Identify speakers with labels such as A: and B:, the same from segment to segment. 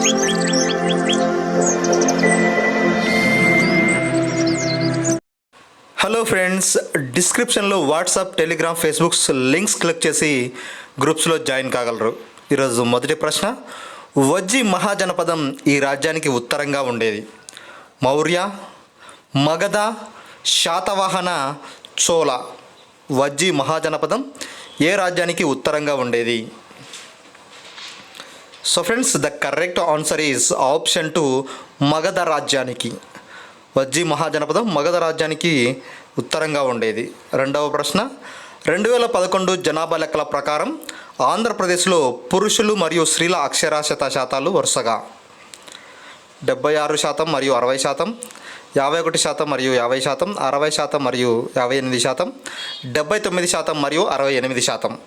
A: Hello friends, డిస్క్రిప్షన్లో WhatsApp, Telegram, Facebook links click చేసి గ్రూప్స్లో జాయిన్ కాగలరు. ఈరోజు మొదటి ప్రశ్న, వజ్జి మహాజనపదం ఈ రాజ్యానికి ఉత్తరంగా ఉండేది? మౌర్య, మగధ, శాతవాహన, చోళ. వజ్జి మహాజనపదం ఏ రాజ్యానికి ఉత్తరంగా ఉండేది? So friends, the correct answer is option 2, Magadha రాజ్యానికి. వజ్జి మహాజనపదం మగధ రాజ్యానికి ఉత్తరంగా ఉండేది. రెండవ ప్రశ్న, 2011 జనాభా లెక్కల ప్రకారం ఆంధ్రప్రదేశ్లో పురుషులు మరియు స్త్రీల అక్షరాస్యత శాతాలు వరుసగా 76% మరియు 60%, 51% మరియు 50%, 60% మరియు 58%, 79% మరియు 68%.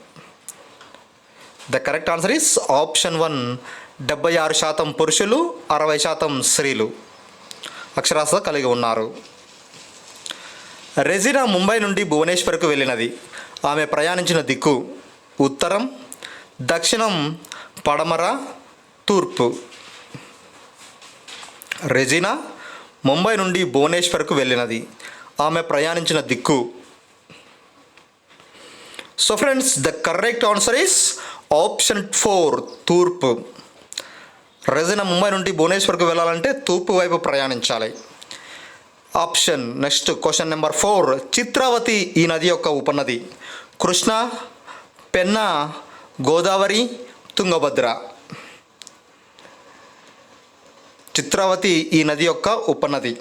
A: The correct answer is option 1, 76% పురుషులు, 60% స్త్రీలు అక్షరాస్యత కలిగి ఉన్నారు. రెజినా ముంబై నుండి భువనేశ్వర్కు వెళ్ళినది. ఆమె ప్రయాణించిన దిక్కు ఉత్తరం, దక్షిణం, పడమర, తూర్పు. రెజినా ముంబై నుండి భువనేశ్వర్కు వెళ్ళినది. ఆమె ప్రయాణించిన దిక్కు. So friends, the correct answer is option 4, తూర్పు. రెజినా ముంబై నుండి భువనేశ్వర్కు వెళ్ళాలంటే తూర్పు వైపు ప్రయాణించాలి. Option next question number 4, Chitravati ఈ నది యొక్క ఉపనది? కృష్ణ, పెన్నా, గోదావరి, తుంగభద్ర. చిత్రావతి ఈ నది యొక్క ఉపనది.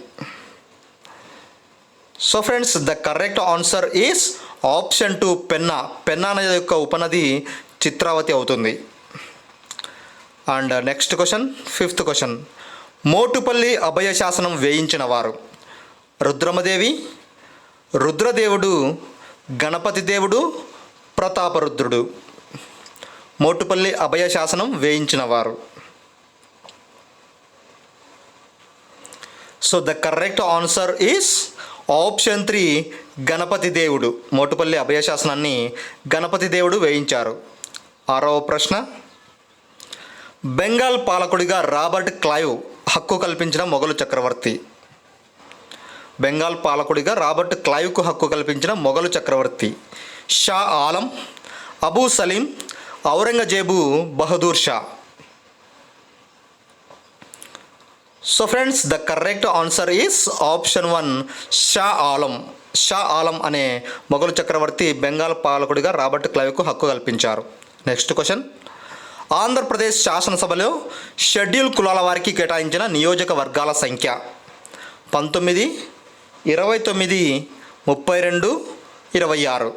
A: So friends, the correct answer is option 2, Penna. Penna నది యొక్క ఉపనది చిత్రావతి అవుతుంది. And next question, 5th question, Motupalli అభయ శాసనం వేయించిన వారు? రుద్రమదేవి, రుద్రదేవుడు, గణపతి దేవుడు, ప్రతాపరుద్రుడు. మోటుపల్లి అభయ శాసనం వేయించిన వారు. So the correct answer is option 3, Ganapati దేవుడు. మోటుపల్లి అభయ శాసనాన్ని గణపతి దేవుడు వేయించారు. 6వ ప్రశ్న, బెంగాల్ పాలకుడిగా రాబర్ట్ క్లైవ్ హక్కు కల్పించిన మొఘలు చక్రవర్తి? బెంగాల్ పాలకుడిగా రాబర్ట్ క్లైవ్కు హక్కు కల్పించిన మొఘలు చక్రవర్తి? Shah Alam, Abu Salim, Aurangzeb, Bahadur Shah. So friends, the correct answer is option 1, Shah Alam. Shah Alam అనే మొఘలు చక్రవర్తి బెంగాల్ పాలకుడిగా రాబర్ట్ క్లైవ్కు హక్కు కల్పించారు. నెక్స్ట్ క్వశ్చన్, ఆంధ్రప్రదేశ్ శాసనసభలో షెడ్యూల్ కులాల వారికి కేటాయించిన నియోజకవర్గాల సంఖ్య? 19, 29, 32, 26.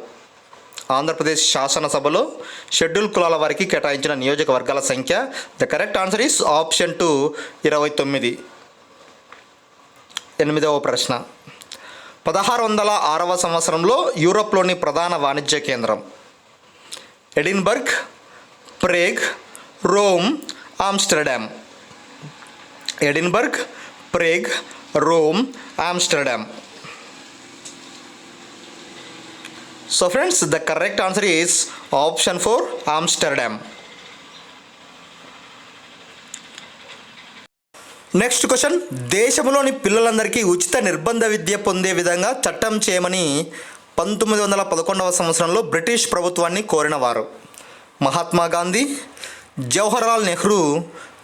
A: ఆంధ్రప్రదేశ్ శాసనసభలో షెడ్యూల్ కులాల వారికి కేటాయించిన నియోజకవర్గాల సంఖ్య? The correct answer is option 2, 29. 8వ ప్రశ్న, 1606వ సంవత్సరంలో యూరప్లోని ప్రధాన వాణిజ్య కేంద్రం? Edinburgh, Prague, Rome, Amsterdam. Edinburgh, Prague, Rome, Amsterdam. So friends, the correct answer is option 4, Amsterdam. Next question, దేశంలోని పిల్లలందరికీ ఉచిత నిర్బంధ విద్య పొందే విధంగా చట్టం చేయమని 1911వ సంవత్సరంలో బ్రిటిష్ ప్రభుత్వాన్ని కోరినవారు? Mahatma Gandhi, Jawaharlal Nehru,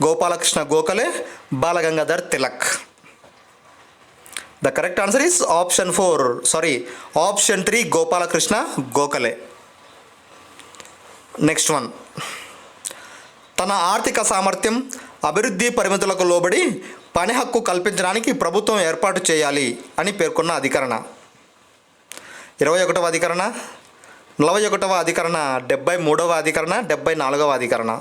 A: Gopalakrishna Gokhale, Balagangadhar Tilak. The correct answer is option 3, Gopalakrishna Gokhale. Next one, తన ఆర్థిక సామర్థ్యం, అభివృద్ధి పరిమితులకు లోబడి పని హక్కు కల్పించడానికి ప్రభుత్వం ఏర్పాటు చేయాలి అని పేర్కొన్న అధికరణ? 21వ అధికరణ, 41వ అధికరణ, 73వ అధికరణ, 74వ అధికరణ?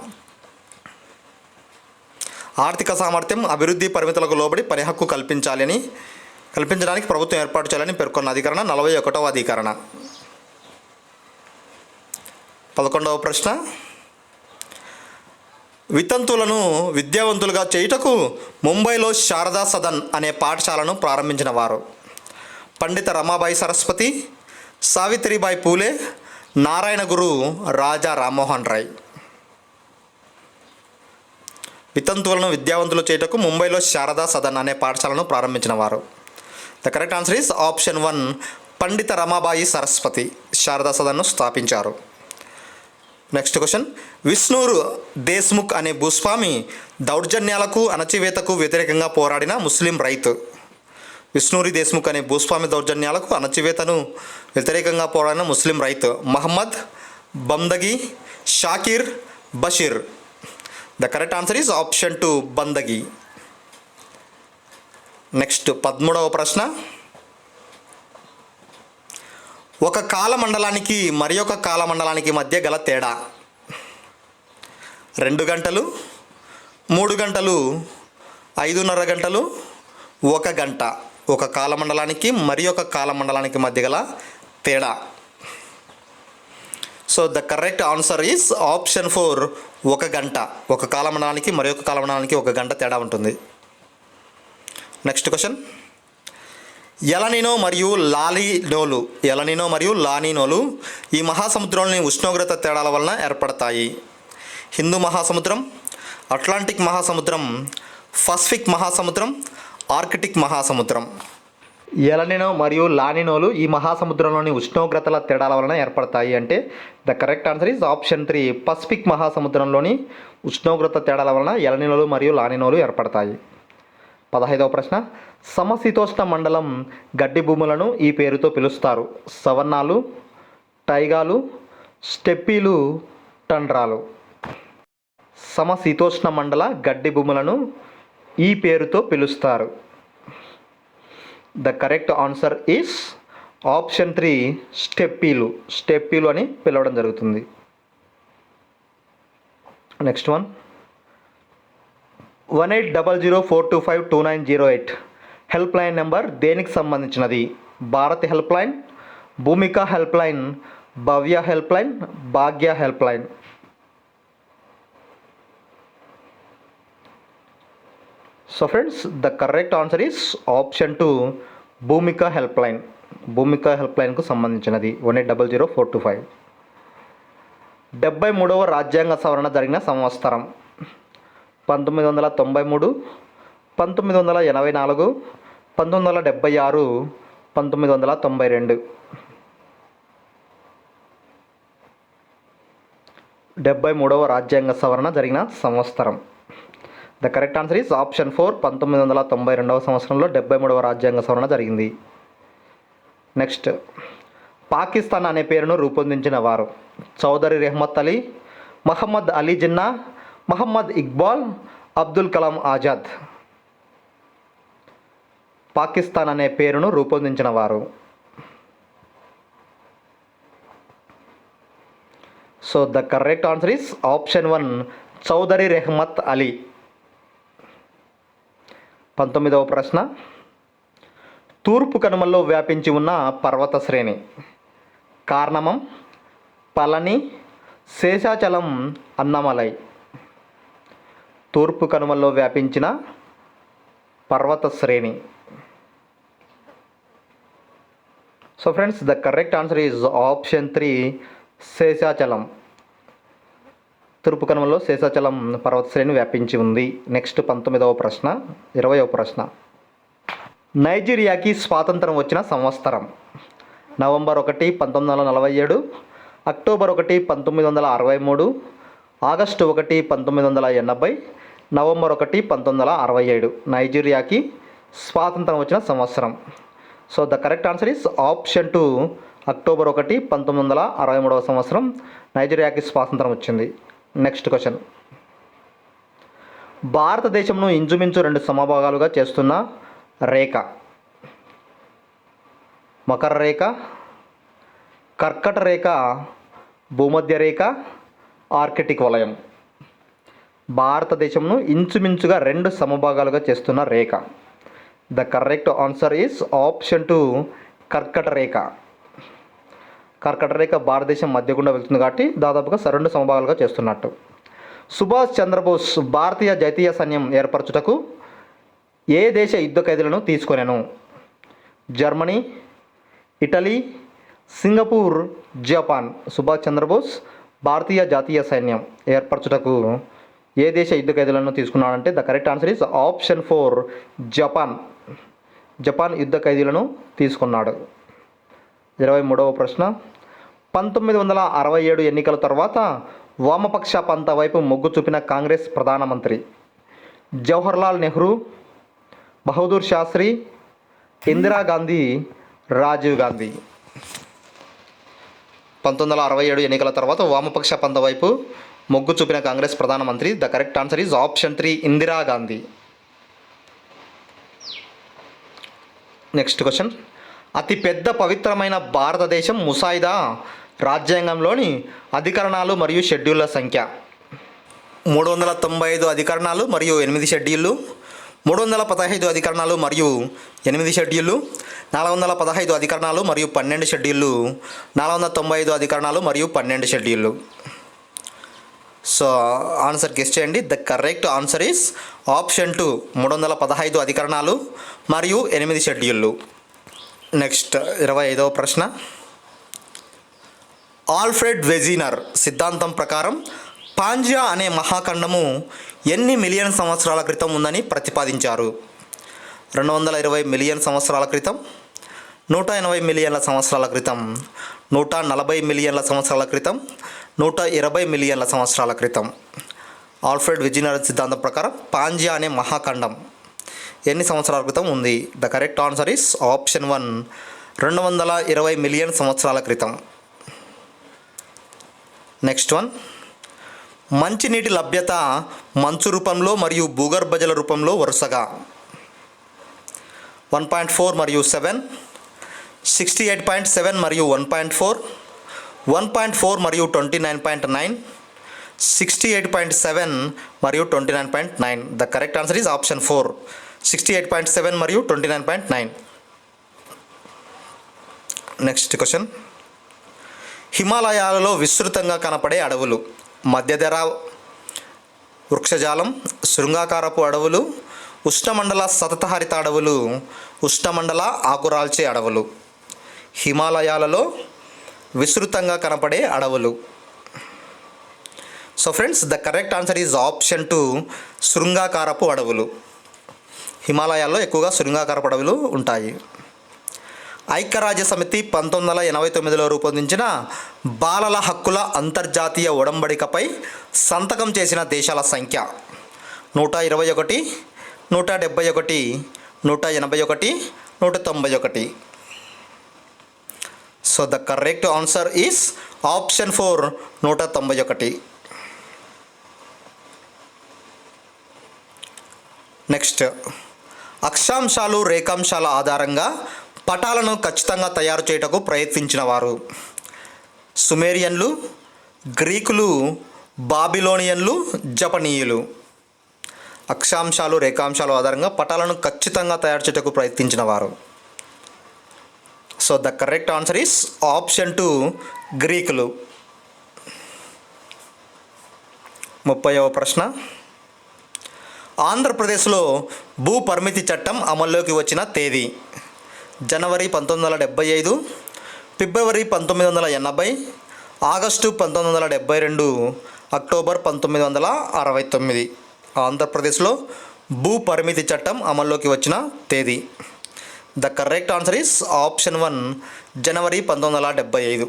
A: ఆర్థిక సామర్థ్యం, అభివృద్ధి పరిమితులకు లోబడి పని హక్కు కల్పించడానికి ప్రభుత్వం ఏర్పాటు చేయాలని పేర్కొన్న అధికరణ 41వ అధికరణ. 11వ ప్రశ్న, వితంతువులను విద్యావంతులుగా చేయుటకు ముంబైలో శారదా సదన్ అనే పాఠశాలను ప్రారంభించిన వారు? పండిత రమాబాయి సరస్వతి, సావిత్రిబాయి పూలే, నారాయణ గురు, రాజా రామ్మోహన్ రాయ్. వితంతువులను విద్యావంతులు చేయుటకు ముంబైలో శారదా సదన్ అనే పాఠశాలను ప్రారంభించిన వారు. The correct answer is option 1 పండిత రమాబాయి సరస్వతి శారదా సదన్ను స్థాపించారు. నెక్స్ట్ క్వశ్చన్, విష్ణూరు దేశ్ముఖ్ అనే భూస్వామి దౌర్జన్యాలకు అణచివేతకు వ్యతిరేకంగా పోరాడిన ముస్లిం రైతు. విష్ణూరి దేశ్ముఖ్ అనే భూస్వామి దౌర్జన్యాలకు అణచివేతను వ్యతిరేకంగా పోరాడిన ముస్లిం రైతు Mohammed Bandagi, Shakir, Basheer. The correct answer is option 2 Bandagi. Next 13వ ప్రశ్న, ఒక కాలమండలానికి మరి ఒక కాలమండలానికి మధ్య గల తేడా. 2 గంటలు, 3 గంటలు, 5:30 గంటలు, 1 గంట. ఒక కాలమండలానికి మరి ఒక కాలమండలానికి మధ్య గల తేడా. So the correct answer is option 4 1 గంట. ఒక కాలమండలానికి మరి ఒక కాలమండలానికి 1 గంట తేడా ఉంటుంది. నెక్స్ట్ క్వశ్చన్, ఎలనినో మరియు లానినోలు ఈ మహాసముద్రంలోని ఉష్ణోగ్రత తేడాల వలన ఏర్పడతాయి. హిందూ మహాసముద్రం, అట్లాంటిక్ మహాసముద్రం, పసిఫిక్ మహాసముద్రం, ఆర్కిటిక్ మహాసముద్రం. ఎలనినో మరియు లానినోలు ఈ మహాసముద్రంలోని ఉష్ణోగ్రతల తేడాల వలన ఏర్పడతాయి అంటే the correct answer is option 3 Pacific మహాసముద్రంలోని ఉష్ణోగ్రత తేడాల వలన ఎలనినోలు మరియు లానినోలు ఏర్పడతాయి. 15వ ప్రశ్న, సమశీతోష్ణ మండలం గడ్డి భూములను ఈ పేరుతో పిలుస్తారు. సవర్ణాలు, టైగాలు, స్టెప్పీలు, టండ్రాలు. సమశీతోష్ణ మండల గడ్డి భూములను ఈ పేరుతో పిలుస్తారు. The correct answer is option 3 స్టెప్పీలు అని పిలవడం జరుగుతుంది. Next one, 180042522908 helpline number దేనికి సంబంధించినది? Bharati helpline, Bhumika helpline, Bhavya helpline, Bhagya helpline. So friends the correct answer is option 2 Bhumika helpline. Bhumika help లైన్కు సంబంధించినది 18004225. 73వ రాజ్యాంగ సవరణ జరిగిన సంవత్సరం 1993, 1984, 1976, 1992. 73వ రాజ్యాంగ సవరణ జరిగిన సంవత్సరం. The correct answer is option 4 1992వ సంవత్సరంలో 73వ రాజ్యాంగ సవరణ జరిగింది. నెక్స్ట్, పాకిస్తాన్ అనే పేరును రూపొందించిన వారు. చౌదరి రెహమత్ అలీ, మహమ్మద్ అలీ జిన్నా, మహమ్మద్ ఇక్బాల్, అబ్దుల్ కలాం ఆజాద్. పాకిస్తాన్ అనే పేరును రూపొందించిన వారు. So the correct answer is option 1 Chaudhary Rahmat Ali. 19వ ప్రశ్న, తూర్పు కనుమల్లో వ్యాపించి ఉన్న పర్వత శ్రేణి. కార్నమం, పళని, శేషాచలం, అన్నమలై. తూర్పు కనుమల్లో వ్యాపించిన పర్వత శ్రేణి. So friends the correct answer is option 3 Seshachalam. తూర్పు కనుమల్లో శేషాచలం పర్వత శ్రేణి వ్యాపించి ఉంది. నెక్స్ట్ 19వ ప్రశ్న, 20వ ప్రశ్న, నైజీరియాకి స్వాతంత్రం వచ్చిన సంవత్సరం. నవంబర్ 1 1947, అక్టోబర్ 1 1963, ఆగస్టు 1 1980, నవంబర్ 1 1967 నైజీరియాకి స్వాతంత్రం వచ్చిన సంవత్సరం. So the correct answer is option 2 October 1 1963వ సంవత్సరం నైజీరియాకి స్వాతంత్రం వచ్చింది. నెక్స్ట్ క్వశ్చన్, భారతదేశంను ఇంచుమించు 2 సమభాగాలుగా చేస్తున్న రేఖ. మకర రేఖ, కర్కట రేఖ, భూమధ్య రేఖ, ఆర్కిటిక్ వలయం. భారతదేశంను ఇంచుమించుగా 2 సమభాగాలుగా చేస్తున్న రేఖ. The correct answer is option 2 కర్కట రేఖ. కర్కట రేఖ భారతదేశం మధ్య గుండా వెళ్తుంది కాబట్టి దాదాపుగా 2 సమభాగాలుగా చేస్తున్నట్టు. సుభాష్ చంద్రబోస్ భారతీయ జాతీయ సైన్యం ఏర్పరచుటకు ఏ దేశ యుద్ధ ఖైదీలను తీసుకొనెను? Germany, Italy, Singapore, Japan. Subhash Chandrabose భారతీయ జాతీయ సైన్యం ఏర్పరచుటకు ఏ దేశ యుద్ధ ఖైదీలను తీసుకున్నాడంటే the correct answer is option 4 Japan. Japan యుద్ధ ఖైదీలను తీసుకున్నాడు. 23వ ప్రశ్న 1967 ఎన్నికల తర్వాత వామపక్ష పంత వైపు మొగ్గు చూపిన కాంగ్రెస్ ప్రధానమంత్రి జవహర్లాల్ నెహ్రూ, బహదూర్ శాస్త్రి, ఇందిరాగాంధీ, రాజీవ్ గాంధీ. 1967 ఎన్నికల తర్వాత వామపక్ష పంత వైపు మొగ్గు చూపిన కాంగ్రెస్ ప్రధానమంత్రి the correct answer is option 3 Indira Gandhi. Next question అతిపెద్ద పవిత్రమైన భారతదేశం ముసాయిదా రాజ్యాంగంలోని అధికరణాలు మరియు షెడ్యూళ్ల సంఖ్య 395 అధికరణాలు మరియు 8 షెడ్యూళ్ళు, 315 అధికరణాలు మరియు 8 షెడ్యూళ్ళు, 415 అధికరణాలు మరియు 12 షెడ్యూళ్ళు, 495 అధికరణాలు మరియు 12 షెడ్యూళ్ళు. సో ఆన్సర్ గెస్ చేయండి. The correct answer is option 2 315 అధికరణాలు మరియు 8 షెడ్యూళ్ళు. నెక్స్ట్ 25వ ప్రశ్న ఆల్ఫ్రెడ్ వెజినర్ సిద్ధాంతం ప్రకారం పాంజియా అనే మహాఖండము ఎన్ని మిలియన్ సంవత్సరాల క్రితం ఉందని ప్రతిపాదించారు? 220 మిలియన్ సంవత్సరాల క్రితం, 180 మిలియన్ల సంవత్సరాల క్రితం, 140 మిలియన్ల సంవత్సరాల క్రితం, 120 మిలియన్ల సంవత్సరాల క్రితం. ఆల్ఫ్రెడ్ వెజినర్ సిద్ధాంతం ప్రకారం పాంజియా అనే మహాఖండం ఎన్ని సంవత్సరాల క్రితం ఉంది? The correct answer is option 1 220 million సంవత్సరాల క్రితం. నెక్స్ట్ వన్ మంచినీటి లభ్యత మంచు రూపంలో మరియు భూగర్భ జల రూపంలో వరుసగా 1.4 మరియు 7, 68.7 మరియు 1.4, 1.4 మరియు 29.9, 68.7 మరియు 29.9. The correct answer is option 4 68.7 మరియు 29.9. నెక్స్ట్ క్వశ్చన్ హిమాలయాలలో విస్తృతంగా కనపడే అడవులు మధ్యధరా వృక్షజాలం, శృంగాకారపు అడవులు, ఉష్ణమండల సతతహరిత అడవులు, ఉష్ణమండల ఆకురాల్చే అడవులు. హిమాలయాలలో విస్తృతంగా కనపడే అడవులు. So friends the correct answer is option 2 శృంగాకారపు అడవులు. హిమాలయాల్లో ఎక్కువగా శృంగాకారపు అడవులు ఉంటాయి. ఐక్యరాజ్య సమితి 1989లో రూపొందించిన బాలల హక్కుల అంతర్జాతీయ ఒడంబడికపై సంతకం చేసిన దేశాల సంఖ్య 121, 171, 181, 191. So the correct answer is option 4 191. Next అక్షాంశాలు రేఖాంశాల ఆధారంగా పటాలను ఖచ్చితంగా తయారు చేయుటకు ప్రయత్నించిన వారు సుమేరియన్లు, గ్రీకులు, బాబిలోనియన్లు, జపనీయులు. అక్షాంశాలు రేఖాంశాల ఆధారంగా పటాలను ఖచ్చితంగా తయారు చేయుటకు ప్రయత్నించిన వారు. So the correct answer is option 2 గ్రీకులు. 30వ ప్రశ్న ఆంధ్రప్రదేశ్లో భూ పరిమితి చట్టం అమల్లోకి వచ్చిన తేదీ జనవరి 1975, ఫిబ్రవరి 1980, ఆగస్టు 1972, అక్టోబర్ 1969. ఆంధ్రప్రదేశ్లో భూ పరిమితి చట్టం అమల్లోకి వచ్చిన తేదీ the correct answer is option 1 జనవరి 1975.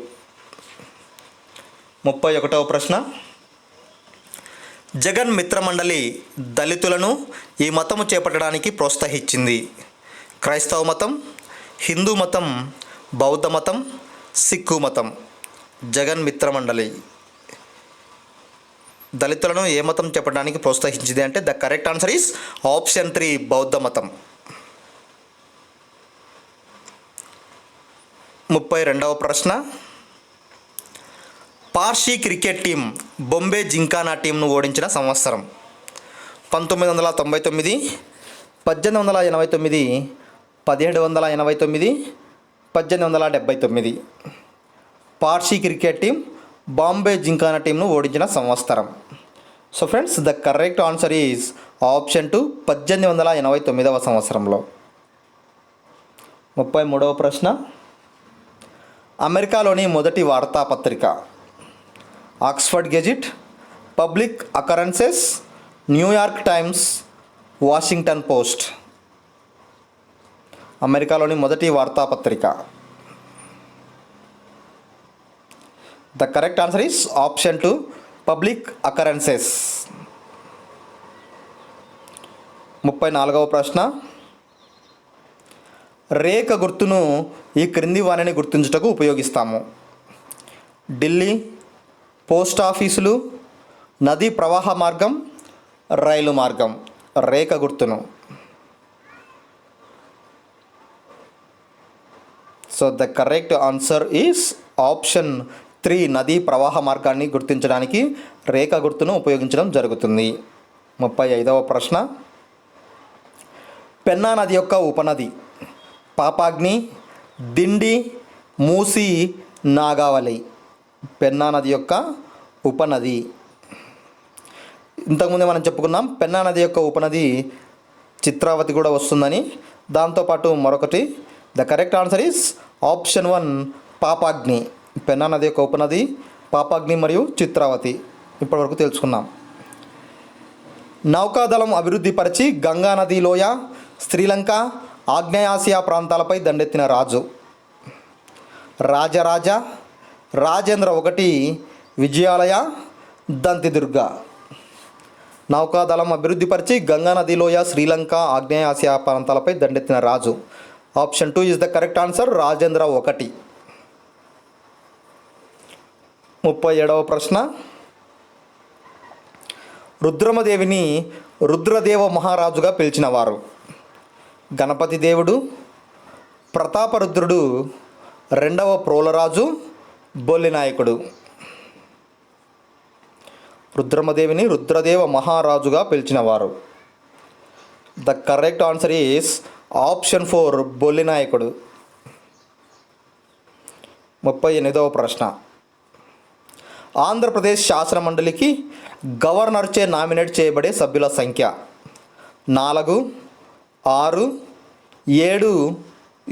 A: 31వ ప్రశ్న జగన్ మిత్రమండలి దళితులను ఈ మతము చేపట్టడానికి ప్రోత్సహించింది? క్రైస్తవ మతం, హిందూ మతం, బౌద్ధ మతం, సిక్కు మతం. జగన్ మిత్రమండలి దళితులను ఏ మతం చెప్పడానికి ప్రోత్సహించింది అంటే the correct answer is option 3 బౌద్ధ మతం. 32వ ప్రశ్న పార్షీ క్రికెట్ టీం బొంబే జింకానా టీంను ఓడించిన సంవత్సరం 1999, 1889, 1789, 1879. పార్షీ క్రికెట్ టీం బాంబే జింకానా టీంను ఓడించిన సంవత్సరం. So friends the correct answer is option 2 1889వ సంవత్సరంలో. 33వ ప్రశ్న అమెరికాలోని మొదటి వార్తాపత్రిక Oxford gazette, public occurrences, New York Times, Washington Post. అమెరికాలోని మొదటి వార్తాపత్రిక. The correct answer is option 2 public occurrences. 34వ ప్రశ్న. రేఖ గుర్తును ఈ క్రింది వాణిని గుర్తించుటకు ఉపయోగిస్తాము. ఢిల్లీ, పోస్ట్ ఆఫీసులు, నదీ ప్రవాహ మార్గం, రైలు మార్గం. రేఖ గుర్తును. So the correct answer is option 3 నదీ ప్రవాహ మార్గాన్ని గుర్తించడానికి రేఖ గుర్తును ఉపయోగించడం జరుగుతుంది. 35వ ప్రశ్న. పెన్నా నది యొక్క ఉపనది పాపాగ్ని, దిండి, మూసి, నాగావళి. పెన్నా నది యొక్క ఉపనది. ఇంతకుముందే మనం చెప్పుకున్నాం పెన్నా నది యొక్క ఉపనది చిత్రావతి కూడా వస్తుందని. దాంతోపాటు మరొకటి the correct answer is option 1 Papagni. Penna నది యొక్క ఉపనది పాపాగ్ని మరియు చిత్రావతి ఇప్పటివరకు తెలుసుకున్నాం. నౌకాదళం అభివృద్ధి పరిచి గంగా నది లోయ, శ్రీలంక, ఆగ్నేయాసియా ప్రాంతాలపై దండెత్తిన రాజు. రాజరాజ, రాజేంద్ర 1, విజయాలయ, దంతిదుర్గ. నౌకాదళం అభివృద్ధి పరిచి గంగా నది లోయ, శ్రీలంక, ఆగ్నేయాసియా ప్రాంతాలపై దండెత్తిన రాజు. Option 2 is the correct answer Rajendra 1. 37వ ప్రశ్న. రుద్రమదేవిని రుద్రదేవ మహారాజుగా పిలిచినవారు. గణపతి దేవుడు, ప్రతాపరుద్రుడు, 2వ ప్రోలరాజు, బొల్లినాయకుడు. రుద్రమదేవిని రుద్రదేవ మహారాజుగా పిలిచినవారు. The correct answer is option 4 బొల్లినాయకుడు. 38వ ప్రశ్న. ఆంధ్రప్రదేశ్ శాసన మండలికి గవర్నర్చే నామినేట్ చేయబడే సభ్యుల సంఖ్య 4, 6, 7,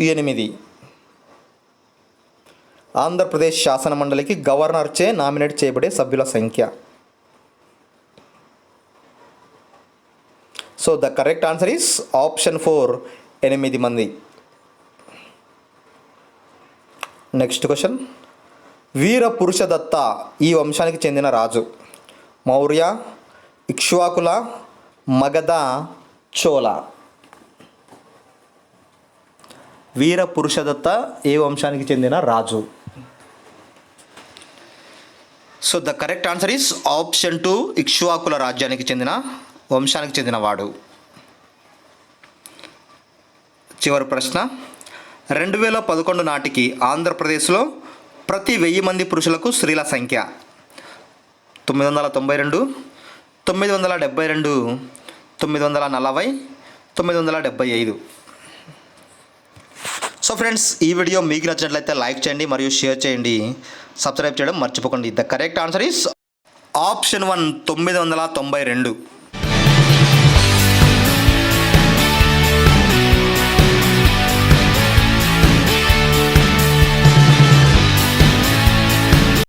A: 8. ఆంధ్రప్రదేశ్ శాసన మండలికి గవర్నర్చే నామినేట్ చేయబడే సభ్యుల సంఖ్య. So the correct answer is option 4 8 మంది. Next question. వీర పురుషదత్త ఈ వంశానికి చెందిన రాజు. మౌర్య, ఇక్ష్వాకుల, మగధ, చోళ. వీర పురుషదత్త ఏ వంశానికి చెందిన రాజు? So the correct answer is option 2 ఇక్ష్వాకుల రాజ్యానికి చెందిన వంశానికి చెందినవాడు. చివరి ప్రశ్న. 2011 నాటికి ఆంధ్రప్రదేశ్లో ప్రతి 1000 మంది పురుషులకు స్త్రీల సంఖ్య 992, 972, 940, 975. సో ఫ్రెండ్స్, ఈ వీడియో మీకు నచ్చినట్లయితే లైక్ చేయండి మరియు షేర్ చేయండి. సబ్స్క్రైబ్ చేయడం మర్చిపోకండి. The correct answer is option 1 992.